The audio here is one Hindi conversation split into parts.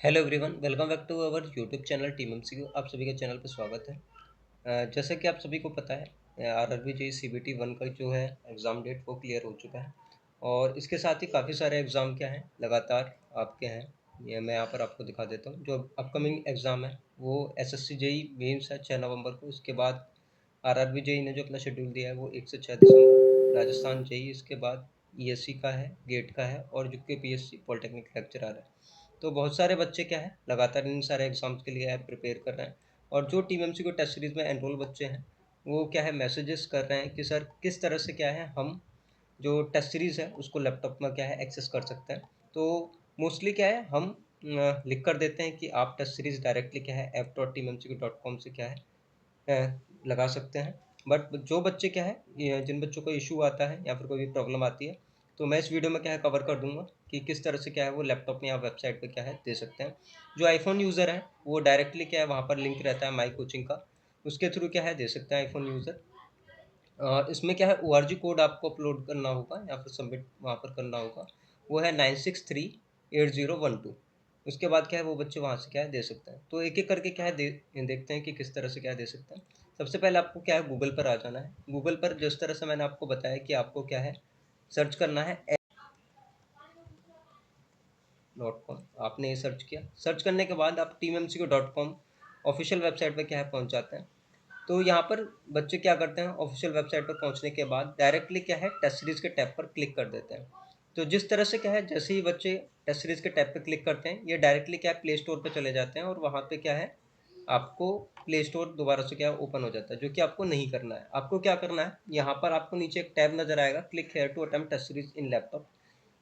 Hello everyone, welcome back to our YouTube channel team MCQ. आप सभी के चैनल पर स्वागत है। जैसा कि आप सभी को पता है, आरआरबी जेईई सीबीटी 1 का जो है एग्ज़ाम डेट वो क्लियर हो चुका है और इसके साथ ही काफ़ी सारे एग्ज़ाम क्या हैं लगातार आपके हैं। ये मैं यहाँ पर आपको दिखा देता हूँ। जो अपकमिंग एग्ज़ाम है वो एसएससी जेईई मेंस है 6 नवंबर को। इसके बाद आरआरबी जेईई ने जो अपना शेड्यूल दिया है वो 1 से 6 दिसंबर। राजस्थान जेईई इसके बाद ईएससी का है, गेट का है और जो कि पीएससी पॉलिटेक्निक लेक्चरर है। तो बहुत सारे बच्चे क्या है लगातार इन सारे एग्ज़ाम्स के लिए प्रिपेयर कर रहे हैं और जो टीम एमसीक्यू टेस्ट सीरीज़ में एनरोल बच्चे हैं वो क्या है मैसेजेस कर रहे हैं कि सर किस तरह से क्या है हम जो टेस्ट सीरीज़ है उसको लैपटॉप में क्या है एक्सेस कर सकते हैं। तो मोस्टली क्या है हम लिख कर देते हैं कि आप टेस्ट सीरीज़ डायरेक्टली क्या है app.teamMCQ.com से क्या है लगा सकते हैं। बट जो बच्चे क्या है जिन बच्चों को इशू आता है या फिर कोई भी प्रॉब्लम आती है तो मैं इस वीडियो में क्या है कवर कर दूंगा कि किस तरह से क्या है वो लैपटॉप में या वेबसाइट पे क्या है दे सकते हैं। जो आईफोन यूज़र है वो डायरेक्टली क्या है वहाँ पर लिंक रहता है माई कोचिंग का, उसके थ्रू क्या है दे सकते हैं आईफोन यूज़र। इसमें क्या है ओआरजी कोड आपको अपलोड करना होगा या फिर सबमिट वहाँ पर करना होगा। वो है 963812। उसके बाद क्या है वो बच्चे वहाँ से क्या है दे सकते हैं। तो एक एक करके क्या है देखते हैं कि किस तरह से क्या दे सकते हैं। सबसे पहले आपको क्या है गूगल पर आ जाना है। गूगल पर जिस तरह से मैंने आपको बताया कि आपको क्या है सर्च करना है .com। आपने ये सर्च किया, सर्च करने के बाद आप teamMCQ.com ऑफिशियल वेबसाइट पर क्या है पहुँच जाते हैं। तो यहाँ पर बच्चे क्या करते हैं ऑफिशियल वेबसाइट पर पहुँचने के बाद डायरेक्टली क्या है टेस्ट सीरीज़ के टैब पर क्लिक कर देते हैं। तो जिस तरह से क्या है जैसे ही बच्चे टेस्ट सीरीज़ के टैब पर क्लिक करते हैं ये डायरेक्टली क्या है प्ले स्टोर पर चले जाते हैं और वहाँ पे क्या है आपको प्ले स्टोर दोबारा से क्या ओपन हो जाता है, जो कि आपको नहीं करना है। आपको क्या करना है यहाँ पर आपको नीचे एक टैब नज़र आएगा click here to attempt test series in laptop.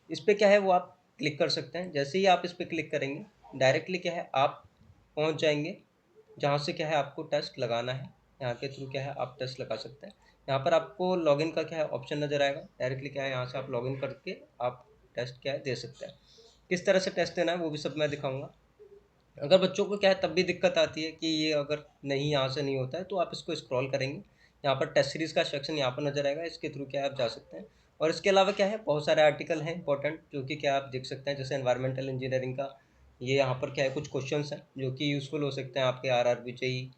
इस पे क्या है वो आप क्लिक कर सकते हैं। जैसे ही आप इस पे क्लिक करेंगे डायरेक्टली क्या है आप पहुंच जाएंगे जहाँ से क्या है आपको टेस्ट लगाना है। यहाँ के थ्रू क्या है आप टेस्ट लगा सकते हैं। यहाँ पर आपको लॉगिन का क्या है ऑप्शन नज़र आएगा, डायरेक्टली क्या है यहाँ से आप लॉगिन करके आप टेस्ट क्या है दे सकते हैं। किस तरह से टेस्ट देना है वो भी सब मैं दिखाऊंगा। अगर बच्चों को क्या है तब भी दिक्कत आती है कि ये अगर नहीं यहाँ से नहीं होता है तो आप इसको स्क्रॉल करेंगे, यहाँ पर टेस्ट सीरीज़ का सेक्शन यहाँ पर नज़र आएगा, इसके थ्रू क्या है आप जा सकते हैं। और इसके अलावा क्या है बहुत सारे आर्टिकल हैं इंपॉर्टेंट जो कि क्या आप देख सकते हैं, जैसे एनवायरमेंटल इंजीनियरिंग का ये यहाँ पर क्या है कुछ क्वेश्चंस हैं जो कि यूज़फुल हो सकते हैं आपके आरआरबी जेईई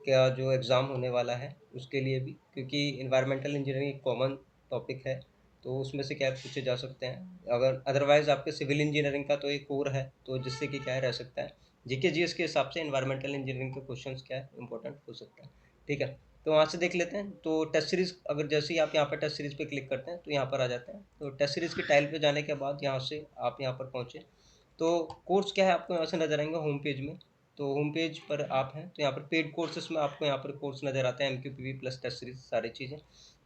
का जो एग्ज़ाम होने वाला है उसके लिए भी, क्योंकि इन्वायरमेंटल इंजीनियरिंग एक कॉमन टॉपिक है तो उसमें से क्या है पूछे जा सकते हैं। अगर अदरवाइज़ आपके सिविल इंजीनियरिंग का तो एक कोर है तो जिससे कि क्या है रह सकता है। जीके जीएस के हिसाब से इन्वायरमेंटल इंजीनियरिंग के क्वेश्चंस क्या है इंपॉर्टेंट हो सकते हैं। ठीक है, तो वहाँ से देख लेते हैं। तो टेस्ट सीरीज़ अगर जैसे ही आप यहाँ पर टेस्ट सीरीज़ पे क्लिक करते हैं तो यहाँ पर आ जाते हैं। तो टेस्ट सीरीज़ की टाइल पे जाने के बाद यहाँ से आप यहाँ पर पहुँचे तो कोर्स क्या है आपको यहाँ से नज़र आएंगे होम पेज में। तो होम पेज पर आप हैं तो यहाँ पर पेड कोर्सेस में आपको यहाँ पर कोर्स नज़र आता है MQPV प्लस टेस्ट सीरीज सारी चीज़ें।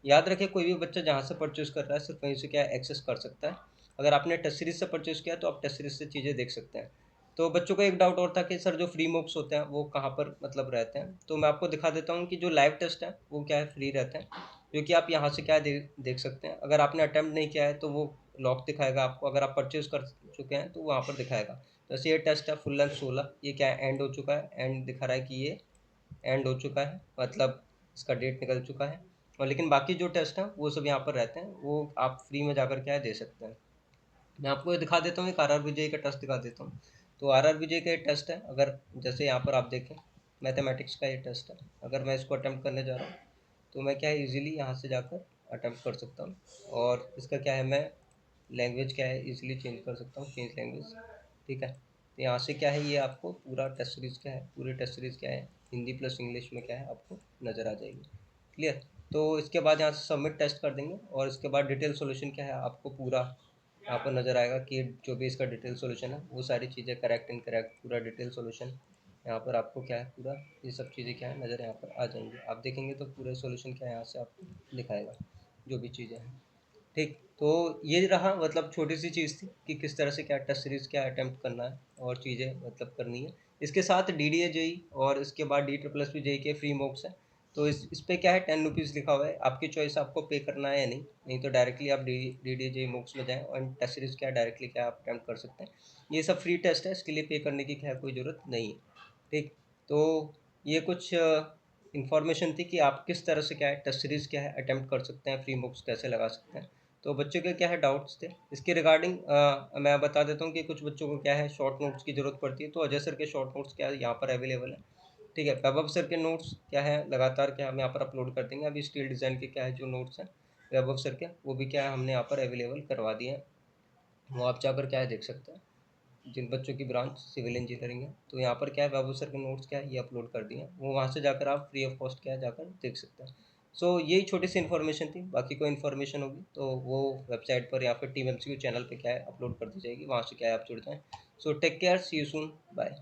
याद रखें कोई भी बच्चा जहाँ से परचेज़ कर रहा है सिर्फ वहीं से क्या है एक्सेस कर सकता है। अगर आपने टेस्ट सीरीज से परचेज़ किया तो आप टेस्ट सीरीज से चीज़ें देख सकते हैं। तो बच्चों को एक डाउट और था कि सर जो फ्री मॉक्स होते हैं वो कहाँ पर मतलब रहते हैं, तो मैं आपको दिखा देता हूँ कि जो लाइव टेस्ट है वो क्या है फ्री रहते हैं, जो कि आप यहाँ से क्या है देख सकते हैं। अगर आपने अटैम्प्ट नहीं किया है तो वो लॉक दिखाएगा आपको, अगर आप परचेज़ कर चुके हैं तो वहाँ पर दिखाएगा। जैसे ये टेस्ट है फुल लेंथ 16, ये क्या है एंड हो चुका है, एंड दिखा रहा है कि ये एंड हो चुका है, मतलब इसका डेट निकल चुका है। और लेकिन बाकी जो टेस्ट हैं वो सब यहाँ पर रहते हैं, वो आप फ्री में जाकर क्या है दे सकते हैं। मैं आपको ये दिखा देता हूँ, एक आरआरबी जेईई का टेस्ट दिखा देता हूँ। तो आरआरबी जेईई का ये टेस्ट है, अगर जैसे यहाँ पर आप देखें मैथमेटिक्स का ये टेस्ट है। अगर मैं इसको अटैम्प्ट करने जा रहा हूँ तो मैं क्या है ईजिली यहाँ से जाकर अटैम्प्ट कर सकता हूँ। और इसका क्या है मैं लैंग्वेज क्या है इजीली चेंज कर सकता हूँ, चेंज लैंग्वेज। ठीक है, तो यहाँ से क्या है ये आपको पूरा टेस्ट सीरीज़ क्या है पूरी टेस्ट सीरीज़ क्या है हिंदी प्लस इंग्लिश में क्या है आपको नज़र आ जाएगी। क्लियर। तो इसके बाद यहाँ से सबमिट टेस्ट कर देंगे और इसके बाद डिटेल सॉल्यूशन क्या है आपको पूरा यहाँ पर नज़र आएगा कि जो भी इसका डिटेल सॉल्यूशन है वो सारी चीज़ें करेक्ट इनकरेक्ट पूरा डिटेल सॉल्यूशन यहाँ पर आपको क्या है पूरा ये सब चीज़ें क्या है नज़र यहाँ पर आ जाएंगी। आप देखेंगे तो पूरे सॉल्यूशन क्या है यहाँ से आपको दिखाएगा जो भी चीज़ें हैं। ठीक, तो ये रहा मतलब छोटी सी चीज़ थी कि किस तरह से क्या टेस्ट सीरीज़ क्या अटेम्प्ट करना है और चीज़ें मतलब करनी है। इसके साथ DDA जेईई और इसके बाद DSSS जेईई के फ्री मॉक्स हैं। तो इस पे क्या है 10 रुपीज़ लिखा हुआ है, आपकी चॉइस आपको पे करना है या नहीं। नहीं तो डायरेक्टली आप DDA जेईई मॉक्स में जाएँ और टेस्ट सीरीज़ क्या डायरेक्टली क्या आप अटेम्प्ट कर सकते हैं। ये सब फ्री टेस्ट है, इसके लिए पे करने की क्या कोई ज़रूरत नहीं है। ठीक, तो ये कुछ इन्फॉर्मेशन थी कि आप किस तरह से क्या है टेस्ट सीरीज़ क्या है अटेम्प्ट कर सकते हैं, फ्री मॉक्स कैसे लगा सकते हैं। तो बच्चों के क्या है डाउट्स थे इसके रिगार्डिंग। मैं बता देता हूँ कि कुछ बच्चों को क्या है शॉर्ट नोट्स की ज़रूरत पड़ती है, तो अजय सर के शॉर्ट नोट्स क्या है यहाँ पर अवेलेबल है। ठीक है, वैभव सर के नोट्स क्या है लगातार क्या हम यहाँ पर अपलोड कर देंगे। अभी स्टील डिज़ाइन के क्या है जो नोट्स हैं वैभव सर के, वो भी क्या है हमने यहाँ पर अवेलेबल करवा दिए हैं। वो आप जाकर क्या है देख सकते हैं। जिन बच्चों की ब्रांच सिविल इंजीनियरिंग है, तो यहाँ पर क्या है वैभव सर के नोट्स क्या है ये अपलोड कर दिए हैं, वो वहाँ से जाकर आप फ्री ऑफ कॉस्ट क्या है जाकर देख सकते हैं। सो यही छोटी सी इन्फॉर्मेशन थी, बाकी कोई इन्फॉर्मेशन होगी तो वो वेबसाइट पर या फिर टीम एमसीक्यू चैनल पे क्या है अपलोड कर दी जाएगी, वहाँ से क्या है आप जुड़ जाएँ। So take care, see you soon, bye.